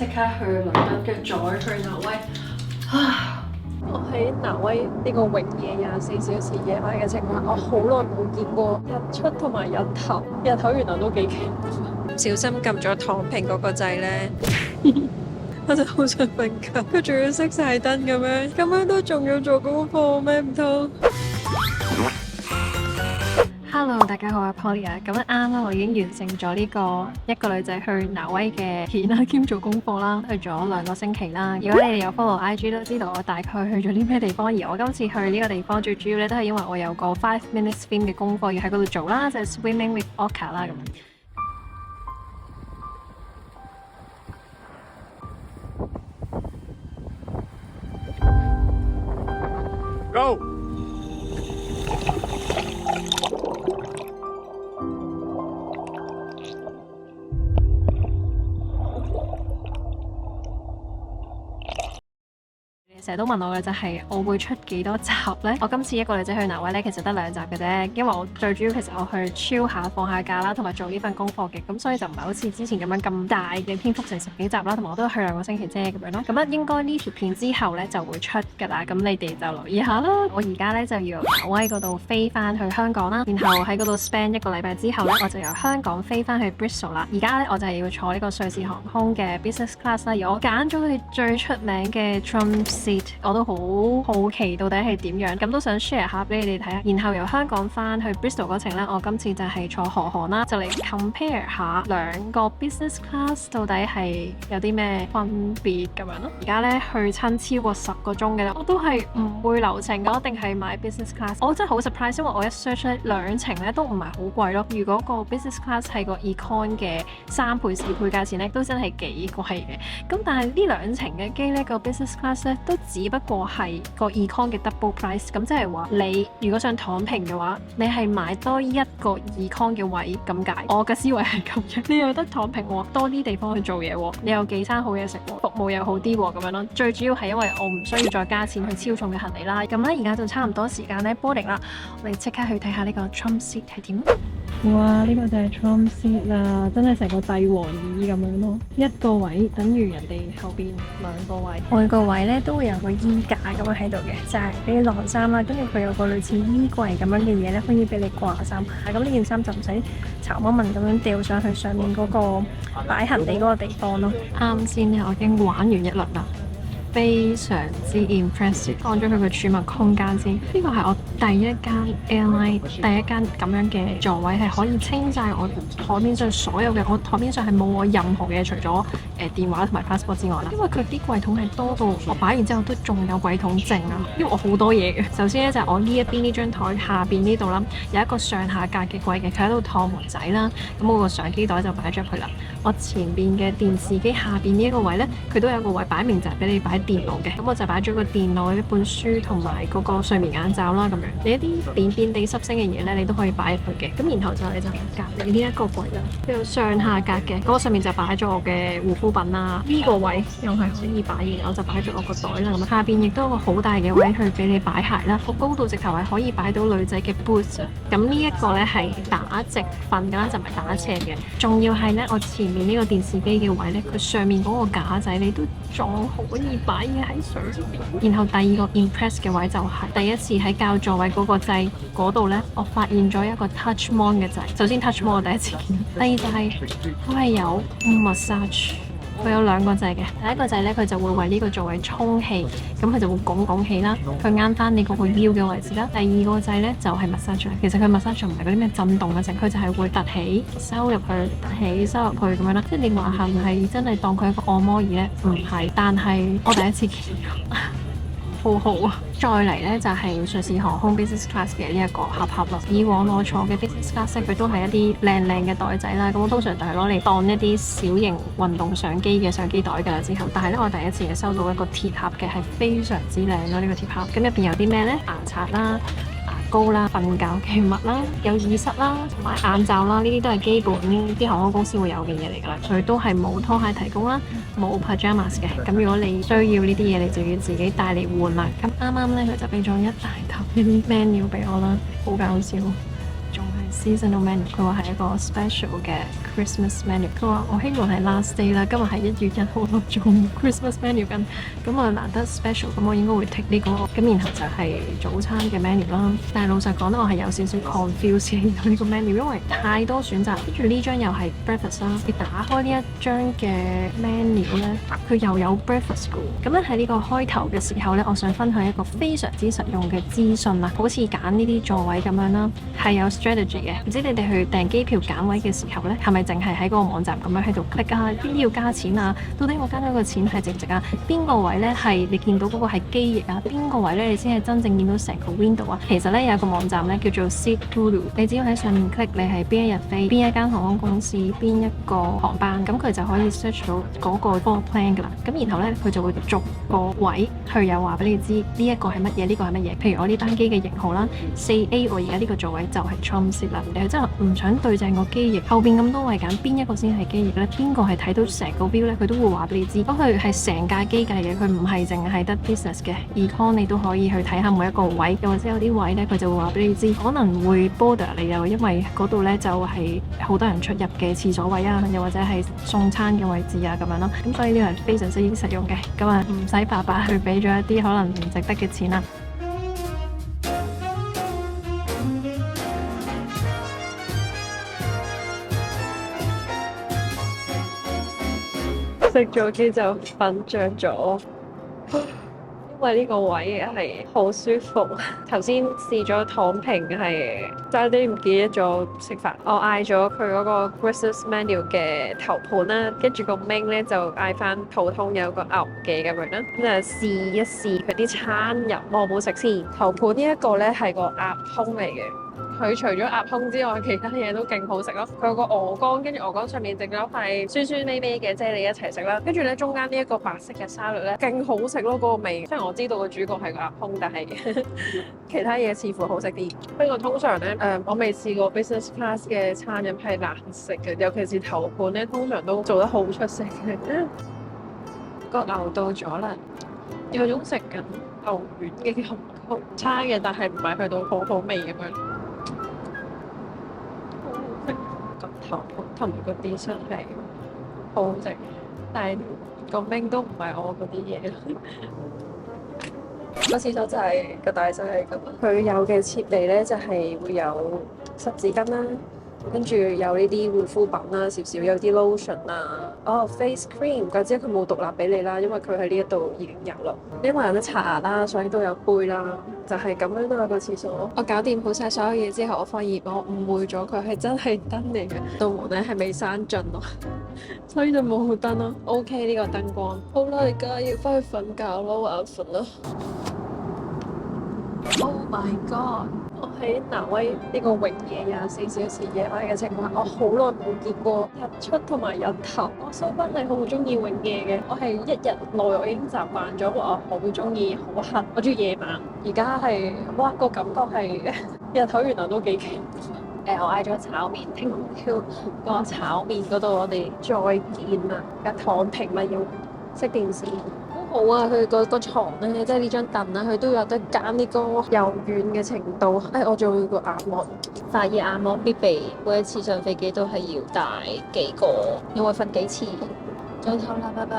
即刻去倫敦，跟住再去挪威。我喺挪威呢個永夜24小時夜晚嘅情況，我好耐冇見過日出同埋日頭。日頭原來都幾奇怪，唔小心撳咗躺平嗰個掣咧，我就好想瞓覺。佢仲要熄晒燈咁樣都仲要做功課咩唔通？Hello， 大家好，我係 Polly 啊。咁啱啦，我已經完成咗呢個一個女仔去挪威嘅片啦，兼做功課啦，去咗2個星期啦。如果你哋有 follow IG 都知道我大概去咗啲咩地方，而我今次去呢個地方最主要咧都係因為我有個5 minutes swim 嘅功課要喺嗰度做啦，就係 swimming with orca 啦咁。Go！成日都問我嘅就係我會出幾多集呢？我今次一個女仔去挪威呢，其實得2集嘅啫，因為我最主要其實我去 chill 下放下假啦，同埋做呢份功課嘅，咁所以就唔係好似之前咁樣咁大嘅篇幅成10幾集啦，同埋我都去2個星期啫咁樣咯。咁咧應該呢條片之後呢就會出㗎啦，咁你哋就留意下啦。我而家呢就要由挪威嗰度飛翻去香港啦，然後喺嗰度 spend 1個禮拜之後呢，我就由香港飛翻去 Bristol 啦。而家呢，我就係要坐呢個瑞士航空嘅 business class 啦，而我揀咗佢哋最出名嘅 Trump seat。我都好好奇到底係點樣，咁都想 share 下俾你哋睇下。然後由香港翻去 Bristol 嗰程呢，我今次就係坐荷航啦，就嚟 compare 下2個 business class 到底係有啲咩分別咁樣咯。而家呢，去親超過10個鐘嘅啦，我都係唔會留程嘅，一定係買 business class。我真係好 surprise，因為我一 search 呢2程呢都唔係好貴咯。如果個 business class 係個 econ 嘅3倍4倍價錢呢，都真係幾貴嘅。咁但係呢2程嘅機呢，個 business class 呢都只不過係個 econ 嘅 double price， 咁即係話你如果想躺平嘅話，你係買多1個 econ 嘅位咁解。我嘅思維係咁樣，你又得躺平喎，多啲地方去做嘢喎，你又幾餐好嘢食喎，服務又好啲喎，咁樣咯。最主要係因為我唔需要再加錢去超重嘅行李啦。咁咧而家就差唔多時間咧 boarding 啦，我哋即刻去睇下呢個 Trump seat 係點。哇！呢個就係 Trump seat 啦，真係成個帝王椅咁樣咯。1個位等於人哋後邊2個位。每個位咧都會有個衣架咁樣喺度嘅，就係俾你晾衫啦。跟住佢有個類似衣櫃咁樣嘅嘢咧，可以俾你掛衫。咁呢件衫就唔使巢蚊蚊咁樣掉上去上面嗰個擺行李嗰個地方咯。啱先咧，我已經玩完一輪啦。非常之 impressive， 講咗佢個儲物空間先。呢個係我第一間 airline 第一間咁樣嘅座位，係可以清晒我台面上所有嘅。我台面上係冇我任何嘢，除咗電話同埋 passport 之外啦。因為佢啲櫃桶係多到我擺完之後都仲有櫃桶剩啊。因為我好多嘢嘅。首先咧就係我呢一邊呢張台下邊呢度啦，有一個上下格嘅櫃嘅，佢喺度趟門仔啦。咁我個相機袋就擺咗佢啦。我前邊嘅電視機下邊呢一個位咧，佢都有個位擺明就係俾你擺電腦嘅，咁我就擺咗個電腦、一本書同埋嗰個睡眠眼罩啦咁樣。你一啲扁扁地濕星嘅嘢咧，你都可以擺入去嘅。咁然後你就隔離呢一個櫃啦，佢有上下格嘅，嗰個上面就擺咗我嘅護膚品啦。呢個位又係可以擺嘢，我就擺咗我個袋啦。咁下邊亦都有個好大嘅位去俾你擺鞋啦，個高度直頭係可以擺到女仔嘅 boots 啊。咁呢一個咧係打直瞓㗎啦，就唔係打斜嘅。仲要係咧，我前面呢個電視機嘅位咧，佢上面嗰個架仔你都仲可以擺嘢喺上邊。然後第2個 impress 嘅位就係第一次喺校座位嗰個掣嗰度咧，我發現咗一個 touch mon 嘅掣。首先 touch mon 我第一次見，第二就係佢係有 massage， 佢有2個掣嘅。第一個掣咧，佢就會為呢個座位充氣，咁佢就會拱氣啦，佢啱翻你嗰個腰嘅位置啦。第2個掣咧就係 massage， 其實佢 massage 唔係嗰啲咩震動嘅掣，佢就係會凸起收入去，凸起收入去咁樣啦。即係你話係唔係真係當佢係一個按摩椅咧？唔係，但係我第一次見到。好好啊！再嚟呢，就係瑞士航空 business class 嘅呢一個盒啦。以往我坐嘅 business class 佢都係一啲靚嘅袋仔啦。咁我通常就係攞嚟當一啲小型運動相機嘅相機袋㗎啦。之後，但係呢，我第一次係收到一個鐵盒嘅，係非常之靚咯。呢個鐵盒咁入邊有啲咩呢？牙刷啦、膏啦、瞓覺嘅襪啦、有耳塞啦、同埋眼罩啦，呢啲都係基本啲航空公司會有嘅嘢嚟㗎啦。佢都係冇拖鞋提供啦，冇 pajamas 嘅。咁如果你需要呢啲嘢，你就要自己帶嚟換啦。咁啱啱咧，佢就俾咗一大沓呢啲 menu 俾我啦，好搞笑。仲係 seasonal menu，佢話係一個 special 嘅 Christmas menu。佢話我希望係 last day 啦，今日係1月1號咯，仲 Christmas menu 緊，咁啊難得 special，咁我應該會 take 呢個，咁然後就係早餐嘅 menu 啦。但係老實講咧，我係有少少 confuse 嘅呢個 menu，因為太多選擇，跟住呢張又係 breakfast 啦。你打開呢一張嘅 menu 咧，佢又有 breakfast 嘅。咁咧喺呢個開頭嘅時候咧，我想分享一個非常之實用嘅資訊啦，好似揀呢啲座位咁樣啦，係有 strategy 嘅。唔知你哋去訂機票揀位嘅時候咧，係咪淨係喺嗰個網站咁樣喺度 click 啊？邊啲要加錢啊？到底我加咗個錢係值唔值啊？邊個位咧係你見到嗰個係機翼啊？邊個位咧你先係真正見到成個 window 啊？其實咧有一個網站咧叫做 Seatguru， 你只要喺上面 click 你係邊一日飛，邊一間航空公司，邊一個航班，咁佢就可以 search 到嗰個 floor plan 噶啦。咁然後咧佢就會逐個位去有話俾你知呢一個係乜嘢，呢個係乜嘢。譬如我呢班機嘅型號啦，4A， 我而家呢個座位就係 Trump seat 啦。你真係唔想對正個機翼，後邊咁多位揀邊一個先係機翼咧？邊個係睇到成個 view 咧？佢都會話俾你知。咁佢係成架機計嘅，佢唔係淨係得 business 嘅 econ， 你都可以去睇下每一個位，又或者有啲位咧，佢就會話俾你知，可能會 border 你又因為嗰度咧就係好多人出入嘅廁所位啊，又或者係送餐嘅位置啊咁樣咯。咁所以呢個係非常之實用嘅，咁啊唔使白白去俾咗一啲可能唔值得嘅錢啦。食咗機就瞓着咗，因為呢個位係好舒服。頭先試咗躺平係差啲唔記得咗食飯，我嗌咗佢嗰個 Christmas menu 嘅頭盤啦，跟住個 main 咧就嗌翻普通有個牛嘅咁樣啦。咁就試一試佢啲餐入，我冇食先。頭盤呢一個咧係個鴨胸嚟嘅。佢除咗鴨胸之外，其他嘢都勁好食咯。佢有個鵝肝，跟住鵝肝上面整咗塊酸酸味味嘅啫喱一齊食啦。跟住咧中間呢一個白色嘅沙律咧，勁好食咯，嗰個味。雖然我知道個主角係個鴨胸，但係其他嘢似乎好食啲。不過通常咧，我未試過 business class 嘅餐飲係難食嘅，尤其是頭盤咧，通常都做得好出色嘅。個牛到咗啦，有種食緊牛丸嘅感覺，差嘅，但係唔係去到好好味咁樣。個頭盤同埋個 dessert 係好好食，但係個冰都唔係我嗰啲嘢。個廁所就係個大細係咁，佢有嘅設備咧就係會有濕紙巾啦，跟住有呢啲護膚品啦，少少有啲 lotion 啊，face cream， 怪之佢冇獨立俾你啦，因為佢喺呢一度已經有啦。因為有得搽啦，所以都有杯啦，就係咁樣啦個廁所。我搞掂好晒所有嘢之後，我發現我誤會咗佢係真係燈嚟嘅，道門咧係未閂盡咯，所以就冇燈咯。OK 呢個燈光。好啦，而家要翻去瞓覺咯，眼瞓啦。Oh my god！我喺挪威呢個永夜24小時夜晚嘅情況下，我好耐冇見過日出同埋日頭。我蘇芬係好中意永夜嘅，我係一日內我已經習慣咗，我好中意好黑，我中意夜晚。而家係哇個感覺係日頭原來都幾勁。我嗌咗炒麵，聽朝個炒麵嗰度我哋再見啦。而家躺平啦，要熄電視。好啊，佢個牀咧，即係呢張凳啦，佢都有得揀呢個柔軟嘅程度。我仲要個眼膜，發熱眼膜必備，每一次上飛機都係要帶幾個，因為瞓幾次。早唞啦，拜拜。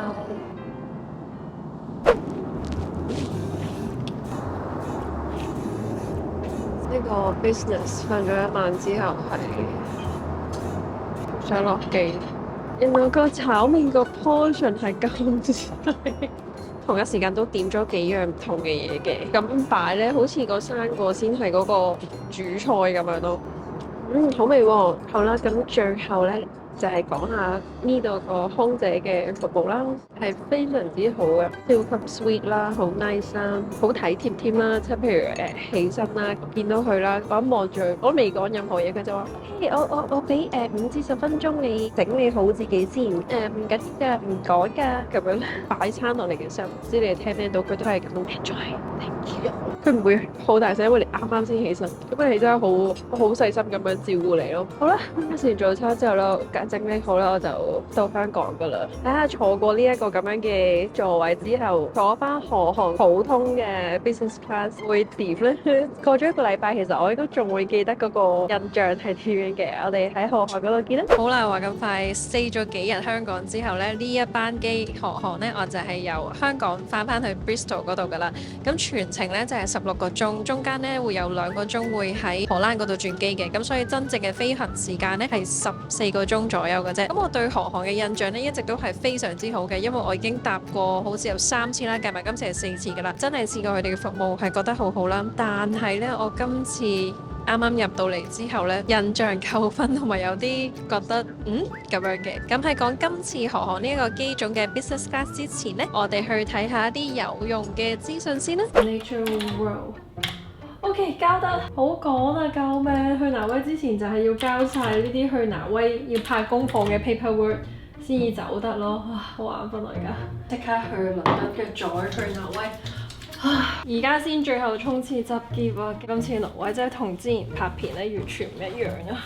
呢個 business 瞓咗一晚之後係想落機，原來個炒麵個 portion 係咁細。同一時間都點咗幾樣唔同嘅嘢嘅，咁擺咧好似個生果先係嗰個主菜咁樣咯。好味喎！好啦，咁最後咧就係講下呢度個空姐嘅服務啦，係非常之好嘅，超級 sweet 啦，好 nice 啦，好體貼添啦。即係譬如起身啦，見到佢啦，我一望住佢，我都未講任何嘢，佢就話：我俾5至10分鐘你整理好自己先，唔緊要㗎，唔趕㗎，咁樣擺餐落嚟嘅時候，唔知你哋聽唔聽到佢都係咁 enjoy，thank you。佢唔會好大聲，因為你啱啱先起身，咁你真係好細心咁樣照顧你咯。好啦，食完早餐之後咧，繼常整理好啦，我就到香港噶啦。睇下坐過呢一個咁樣嘅座位之後，坐翻荷航普通嘅 business class 會點咧？過咗一個禮拜，其實我應該仲會記得嗰個印象係點樣嘅。我哋喺荷航嗰度見啦。好啦，話咁快 stay 咗幾日香港之後咧，呢一班機荷航咧，我就係由香港翻去 Bristol 嗰度噶啦。咁全程咧就係16個鐘，中間咧會有2個鐘會喺荷蘭嗰度轉機嘅。咁所以真正嘅飛行時間咧係14個鐘左右嘅啫。咁我對荷航嘅印象咧一直都係非常之好嘅，因為我已經搭過好似有3次啦，計埋今次係4次噶啦，真係試過佢哋嘅服務係覺得好好啦。但係咧，我今次啱啱入到嚟之後咧，印象扣分同埋有啲覺得咁樣嘅。咁喺講今次荷航呢一個機種嘅 business class 之前呢，我哋去睇下一啲有用嘅資訊先啦。Nature World。OK， 交得好趕啊！救命！去挪威之前就係要交晒呢啲去挪威要拍功課嘅 paperwork 先至走得咯。好眼瞓啊！而家即刻去倫敦，跟住再去挪威。而家先最後衝刺執喼啊！今次挪威真係同之前拍片咧完全唔一樣啊！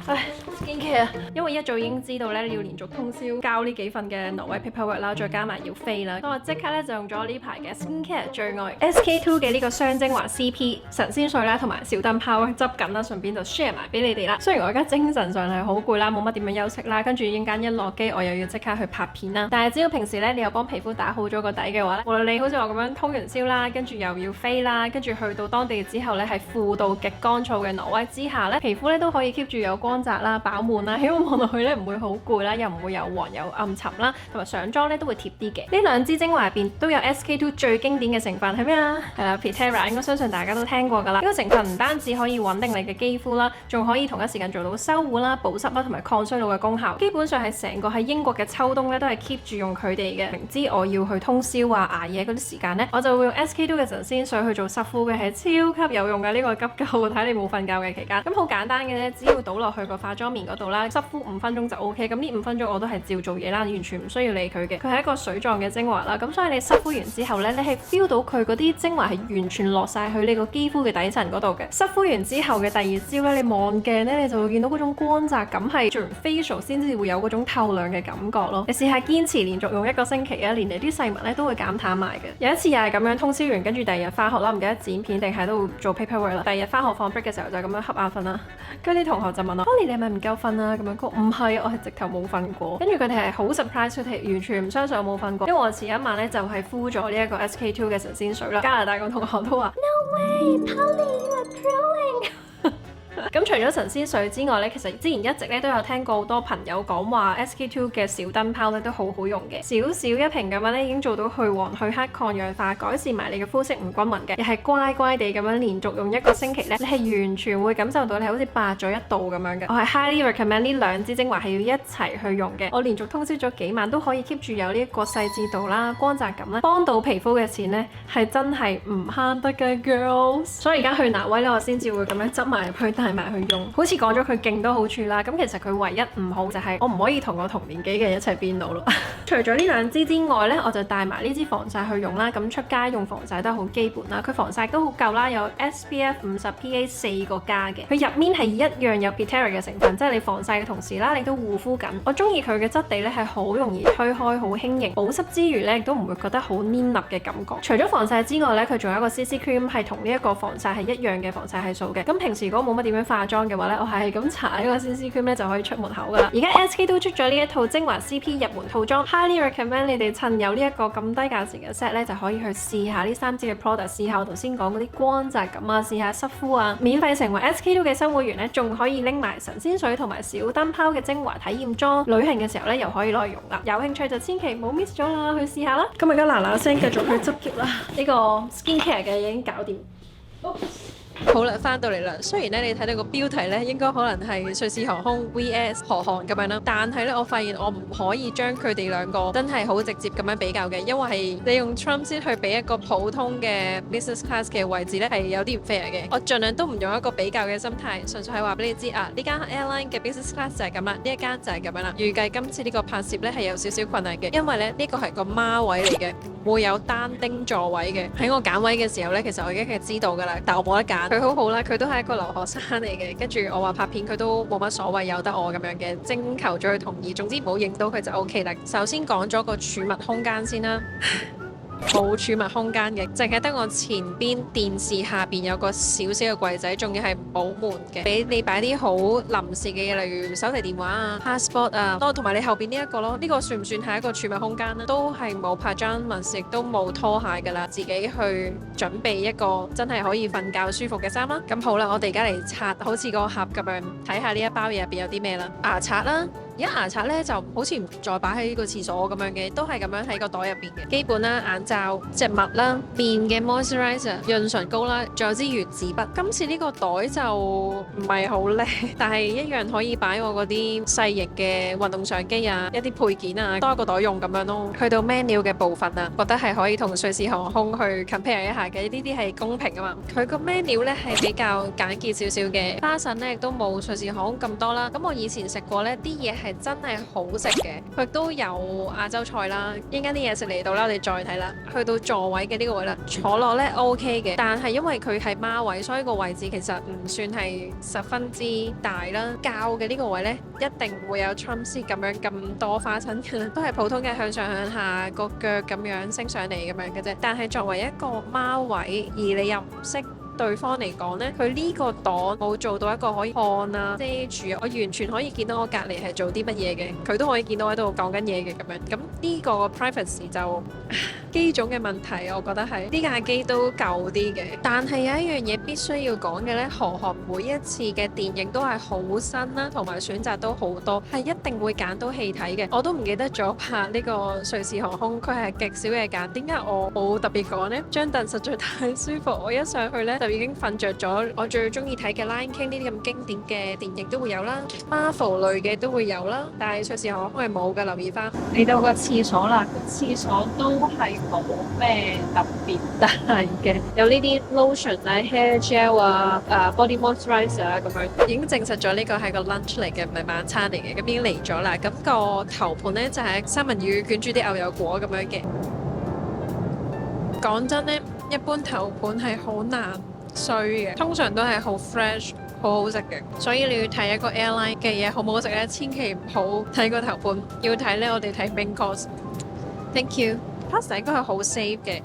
唉，skincare，因為一早已經知道咧要連續通宵交呢幾份嘅挪威 paperwork 啦，再加埋要飛啦，咁我即刻咧就用咗呢排嘅 skincare 最愛 SK2 嘅呢個雙精華 CP 神仙水啦，同埋小燈泡執緊啦，順便就 share 埋俾你哋啦。雖然我而家精神上係好攰啦，冇乜點樣休息啦，跟住陣間一落機我又要即刻去拍片啦。但係只要平時咧你有幫皮膚打好咗個底嘅話咧，無論你好似我咁樣通完宵啦，跟住又要飛啦，跟住去到當地之後咧係負到極乾燥嘅挪威之下咧，皮膚咧都可以 keep 住有光澤啦、飽滿啦，起碼望落去咧唔會好攰啦，又唔會有黃有暗沉啦，同埋上妝咧都會貼啲嘅。呢兩支精華入邊都有 SK2 最經典嘅成分係咩啊？係啦，Pitera， 應該相信大家都聽過㗎啦。呢個成分唔單止可以穩定你嘅肌膚啦，仲可以同一時間做到修護啦、保濕啦同埋抗衰老嘅功效。基本上係成個喺英國嘅秋冬咧都係 keep 住用佢哋嘅。明知我要去通宵啊、捱夜嗰啲時間咧，我就會用 SK2 嘅神仙水去做濕敷嘅，係超級有用嘅。呢個急救睇你冇瞓覺嘅期間，咁好簡單嘅啫，只要倒落去個化妝棉嗰度啦，濕敷5分鐘就 OK。咁呢5分鐘我都係照做嘢啦，完全唔需要理佢嘅。佢係一個水狀嘅精華啦，咁所以你濕敷完之後咧，你係 feel 到佢嗰啲精華係完全落晒去你個肌膚嘅底層嗰度嘅。濕敷完之後嘅第二朝咧，你望鏡咧，你就會見到嗰種光澤感係做完 facial 先至會有嗰種透亮嘅感覺咯。你試下堅持連續用1個星期啊，連你啲細紋咧都會減淡埋嘅。有一次又係咁樣通宵完，跟住第二日翻學啦，唔記得剪片定係都會做 paperwork 啦。第二日翻學放 break 嘅時候就咁樣瞌眼瞓啦，跟住啲同學就問我 Polly 你係咪唔夠瞓啊？咁樣講唔係，我係直頭冇瞓過。跟住佢哋係好 surprise， 佢哋完全唔相信我冇瞓過，因為我前一晚咧就係敷咗呢一個 SK2 嘅神仙水啦。加拿大個同學都話 No way Polly you are drooling 咁除咗神仙水之外咧，其實之前一直咧都有聽過好多朋友講話 SK2 嘅小燈泡咧都好好用嘅，少少一瓶咁樣咧已經做到去黃去黑抗氧化，改善埋你嘅膚色唔均勻嘅，又係乖乖地咁樣連續用1個星期咧，你係完全會感受到你好似白咗1度咁樣嘅。我係 highly recommend 呢兩支精華係要一齊去用嘅。我連續通宵咗幾晚都可以 keep 住有呢一個細緻度啦、光澤感啦，幫到皮膚嘅錢咧係真係唔慳得嘅 girls。所以而家去挪威咧，我先至會咁樣執埋入去帶埋去用。好似講咗佢勁多好處啦，咁其實佢唯一唔好就係我唔可以同我同年紀嘅人一齊邊度咯。除咗呢兩支之外呢，我就帶埋呢支防曬去用啦。咁出街用防曬都好基本啦，佢防曬都好夠啦，有 SPF 50 PA 4個加嘅，佢入面係一樣有 Pitera 嘅成分，即係你防曬嘅同時啦，你都護膚緊。我中意佢嘅質地呢係好容易推開，好輕盈，保濕之餘呢亦都唔會覺得好黏膩嘅感覺。除咗防曬之外呢，佢仲有一個 CC cream 係同呢一個防曬係一樣嘅防曬係數嘅。咁平時如果冇乜點樣化妝嘅話咧，我係咁搽一個 CC cream 咧就可以出門口噶啦。而家 SK 都出咗呢一套精華 CP 入門套裝 ，highly recommend 你哋趁有呢一個咁低價錢嘅 set 咧，就可以去試下呢3支嘅 product， 試下我頭先講嗰啲光澤感啊，試下濕敷啊。免費成為 SK 都嘅新會員咧，仲可以拎埋神仙水同埋小燈泡嘅精華體驗裝，旅行嘅時候咧又可以攞嚟用啦。有興趣就千祈唔好 miss 咗啦，去試下啦。咁而家嗱嗱聲繼續去執喼啦，呢個 skincare 嘅已經搞掂。好啦，翻到嚟啦。雖然咧你睇到個標題咧，應該可能係瑞士航空 VS 荷航咁樣啦，但係咧我發現我唔可以將佢哋兩個真係好直接咁樣比較嘅，因為係你用 Transit 去俾一個普通嘅 business class 嘅位置咧係有啲唔 fair 嘅。我盡量都唔用一個比較嘅心態，純粹係話俾你知啊，呢間 airline 嘅 business class 就係咁啦，呢一間就係咁樣啦。預計今次呢個拍攝咧係有少少困難嘅，因為咧呢個係個孖位嚟嘅，會有單丁座位嘅。喺我揀位嘅時候咧，其實我已經係知道㗎啦，但我冇得揀。佢好好啦，佢都係一個留學生嚟嘅，跟住我話拍片佢都冇乜所謂，由得我咁樣嘅，徵求咗佢同意，總之唔好影到佢就 OK 啦。首先講咗個儲物空間先啦。冇儲物空間嘅，淨係得我前邊電視下邊有個小小嘅櫃仔，仲要係冇門嘅，俾你擺啲好臨時嘅嘢，例如手提電話啊、passport 啊，同埋你後邊呢一個咯，呢個算唔算係一個儲物空間呢？都係冇pajamas，亦都冇拖鞋噶啦，自己去準備一個真係可以瞓覺舒服嘅衫啦。咁好啦，我哋而家嚟拆，好似個盒咁樣，睇下呢一包嘢入邊有啲咩啦。牙刷啦。而家牙刷咧就好似唔再擺喺呢個廁所咁樣嘅，都係咁樣喺個袋入邊嘅。基本啦，眼罩、隻襪啦、面嘅 moisturizer、潤唇膏啦，仲有支原子筆。今次呢個袋就唔係好靚，但係一樣可以擺我嗰啲細型嘅運動相機啊、一啲配件啊，多一個袋用咁樣咯。去到 menu 嘅部分啊，覺得係可以同瑞士航空去 compare 一下嘅，呢啲係公平啊嘛。佢個 menu 咧係比較簡潔少少嘅，花臣咧亦都冇瑞士航空咁多啦。咁我以前食過咧，啲嘢係真係好食嘅，佢都有亞洲菜啦。一陣間啲嘢食嚟到啦，我哋再睇啦。去到座位嘅呢個位啦，坐落咧 OK 嘅，但係因為佢係孖位，所以個位置其實唔算係十分之大啦。較嘅呢個位咧，一定會有 Trump seat 咁樣咁多花襯嘅，都係普通嘅向上向下個腳咁樣升上嚟咁樣嘅啫。但係作為一個孖位，而你又唔識對方嚟講呢，佢呢個檔冇做到一個可以看啊遮住，我完全可以見到我隔離係做啲乜嘢嘅，佢都可以見到喺度講緊嘢嘅咁樣。咁呢個 privacy 就機種嘅問題，我覺得係呢架機都舊啲嘅。但係有一樣嘢必須要講嘅呢，韓寒每一次嘅電影都係好新啦，同埋選擇都好多，係一定會揀到戲睇嘅。我都唔記得咗拍呢個瑞士航空，佢係極少嘢揀。點解我冇特別講呢？張凳實在太舒服，我一上去呢，已經瞓着咗。我最中意睇嘅《Lion King》呢啲咁經典嘅電影都會有啦，Marvel 類嘅都會有啦，但係瑞士航空係冇嘅。留意翻嚟到個廁所啦，個廁所都係冇咩特別大嘅，有呢啲 lotion 啊、hair gel 啊、body moisturizer 啊咁樣。已經證實咗呢個係個 lunch 嚟嘅，唔係晚餐嚟嘅。咁已經嚟咗啦。咁個頭盤呢，就係三文魚捲住啲牛油果咁樣嘅。講真呢，一般頭盤係好難衰嘅，通常都係好 fresh 好好食嘅，所以你要睇一個 airline 嘅嘢好唔好食咧，千祈唔好睇個頭盤，要睇咧我哋睇 main course。 Thank you。 pasta 應該係好 safe 嘅，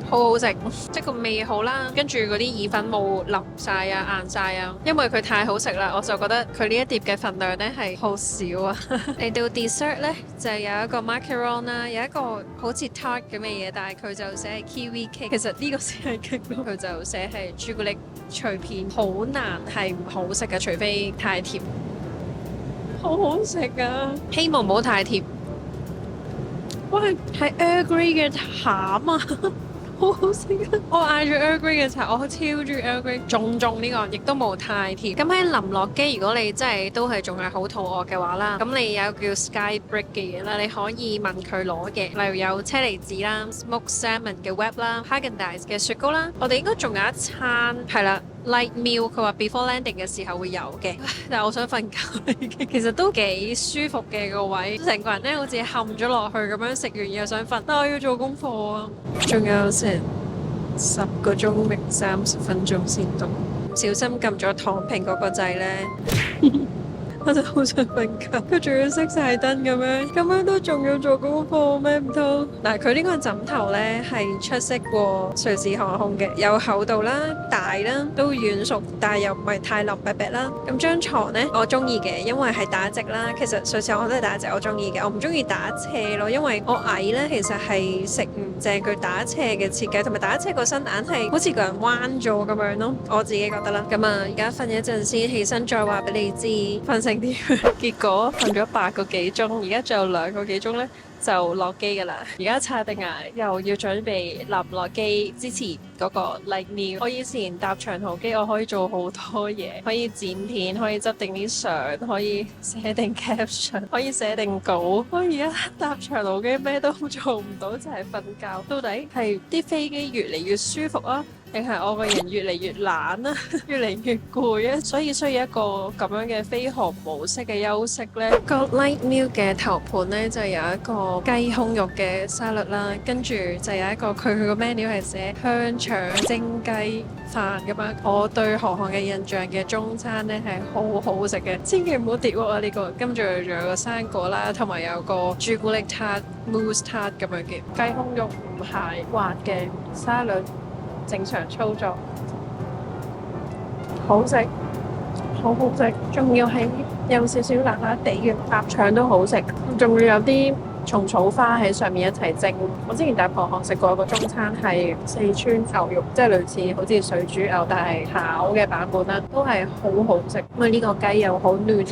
好好食，即係個味好啦，跟住嗰啲意粉冇淋晒啊、硬晒啊，因為佢太好食啦，我就覺得佢呢一碟嘅份量咧係好少啊。嚟到 dessert 咧就有一個 macaron 啦，有一個好似 tart 咁嘅嘢，但係佢就寫係 kiwi cake， 其實呢個先係 cake 咯，佢就寫係朱古力脆片，好難係唔好食嘅，除非太甜。好好食啊！希望唔好太甜。喂，係 Earl Grey 嘅餡啊！好好食啊！我嗌咗 Earl Grey 嘅茶，我超中意 Earl Grey， 重呢個亦都冇太甜。咁喺臨落機，如果你真係都係仲係好肚餓嘅話啦，咁你有叫 Sky Break 嘅嘢啦，你可以問佢攞嘅，例如有車厘子啦、Smoked Salmon 嘅 Wrap 啦、Häagen-Dazs 嘅雪糕啦。我哋應該仲有一餐係啦。Light meal 佢話 before landing 嘅時候會有嘅，但係我想瞓覺已經，其實都幾舒服嘅個位，成個人咧好似陷咗落去咁樣，食完又想瞓，但我要做功課啊，仲有成10個鐘定30分鐘先到，唔小心撳咗躺平嗰個掣咧。我就好想瞓覺，佢仲要熄晒燈咁樣都仲要做功課咩唔通？嗱，佢呢個枕頭呢係出色過瑞士航空嘅，有厚度啦、大啦，都軟熟，但係又唔係太腍白白啦。咁張床呢，我中意嘅，因為係打直啦。其實瑞士航空都係打直，我中意嘅。我唔中意打斜咯，因為我矮呢，其實係食唔正佢打斜嘅設計，同埋打斜個身硬係好似個人彎咗咁樣咯。我自己覺得啦。咁啊，而家瞓一陣先，起身再話俾你知瞓成點。結果瞓咗8個幾鐘，而家仲有2個幾鐘呢，就落機噶啦。而家刷定牙，又要準備臨落機之前嗰個 light meal。我以前搭長途機，我可以做好多嘢，可以剪片，可以執定啲相，可以寫定 caption， 可以寫定稿。我而家搭長途機咩都做唔到，就係瞓覺。到底係啲飛機越嚟越舒服啊，定係我個人越嚟越懶啦，越嚟越攰啊，所以需要一個咁樣嘅飛航模式嘅休息呢。個 light meal 嘅頭盤呢，就有一個雞胸肉嘅沙律啦，跟住就有一個佢個 menu 係寫香腸蒸雞飯咁樣。我對韓寒嘅印象嘅中餐呢係好好食嘅，千祈唔好跌喎啊呢個。跟住仲有個生果啦，同埋有個朱古力塔 mousse tart 咁樣嘅雞胸肉唔係滑嘅沙律。正常操作，好食，好好食，仲要係有少少辣辣地嘅鴨腸都好食，仲會有啲蟲草花喺上面一齊蒸。我之前大韓韓食過一個中餐係四川牛肉，即係類似好似水煮牛，但係炒嘅版本啦，都係好好食。咁啊呢個雞又好嫩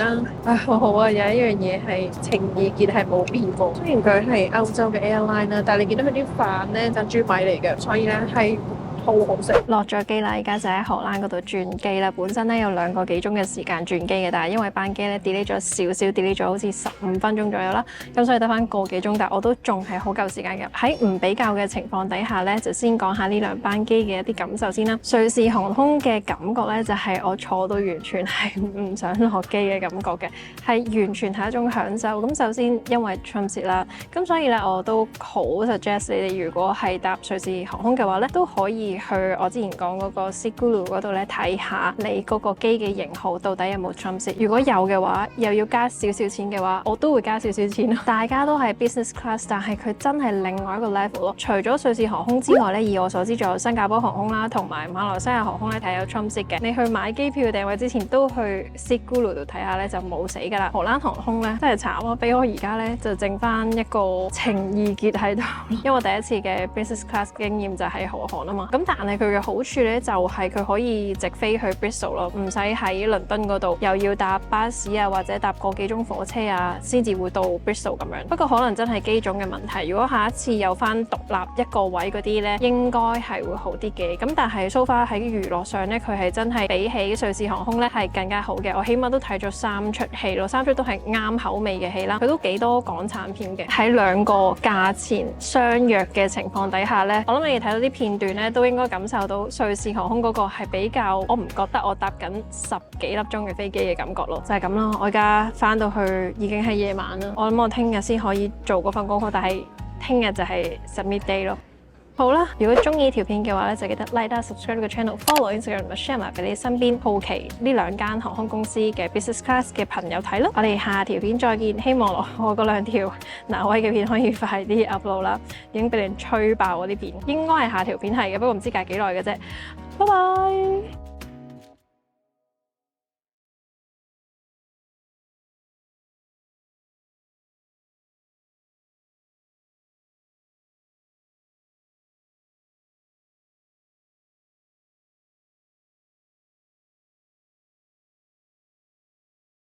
啦，好好啊！有一樣嘢係情意結係冇變過，雖然佢係歐洲嘅 airline 啦，但係你見到佢啲飯咧珍珠米嚟嘅，所以咧係好好食。落咗機啦，而家就喺荷蘭嗰度轉機啦。本身咧有2個幾鐘嘅時間轉機嘅，但係因為班機咧 delay 咗少少，delay 咗好似15分鐘左右啦，咁所以得翻個幾鐘，但我都仲係好夠時間嘅。喺唔比較嘅情況底下咧，就先講下呢2班機嘅一啲感受先啦。瑞士航空嘅感覺咧，就係我坐到完全係唔想落機嘅感覺嘅，係完全係一種享受。咁首先因為 transit 啦，咁所以咧我都好 suggest 你哋如果係搭瑞士航空嘅話咧，都可以去我之前講嗰個 Sigulu 嗰度咧睇下你嗰個機嘅型號到底有冇 transit。如果有嘅話，又要加少少錢嘅話，我都會加少少錢咯。大家都係 business class， 但係佢真係另外一個 level 咯。除咗瑞士航空之外咧，以我所知仲有新加坡航空啦，同埋馬來西亞航空咧睇有 transit 嘅。你去買機票訂位之前都去 Sigulu 度睇下咧，就冇死㗎啦。荷蘭航空咧真係慘咯，俾我而家咧就剩翻一個情意結喺度，因為我第一次嘅 business class 經驗就係荷航啊嘛。咁但係佢嘅好處咧就係佢可以直飛去 Bristol 咯，唔使喺倫敦嗰度又要搭巴士啊，或者搭個幾鐘火車啊，先至會到 Bristol 咁樣。不過可能真係機種嘅問題，如果下一次有翻獨立一個位嗰啲咧，應該係會好啲嘅。咁但係 so far 喺娛樂上咧，佢係真係比起瑞士航空咧係更加好嘅。我起碼都睇咗3出戲咯，3出都係啱口味嘅戲啦。佢都幾多港產片嘅。喺2個價錢相約嘅情況底下咧，我諗你哋睇到啲片段咧，都應該感受到瑞士航空嗰個係比較，我唔覺得我搭緊10幾粒鐘嘅飛機嘅感覺咯，就係咁咯。我而家翻到去已經係夜晚啦，我諗我聽日先可以做嗰份功課，但係聽日就係 submit day 咯。好啦，如果中意條片嘅話咧，就記得 like 啦、subscribe 個 channel、follow Instagram 同埋 share 埋俾你身邊好奇呢2間航空公司嘅 business class 嘅朋友睇咯。我哋下條片再見，希望我嗰2條挪威嘅片可以快啲 upload 啦，已經俾人吹爆嗰啲片，應該係下條片係嘅，不過唔知隔幾耐嘅啫。拜拜。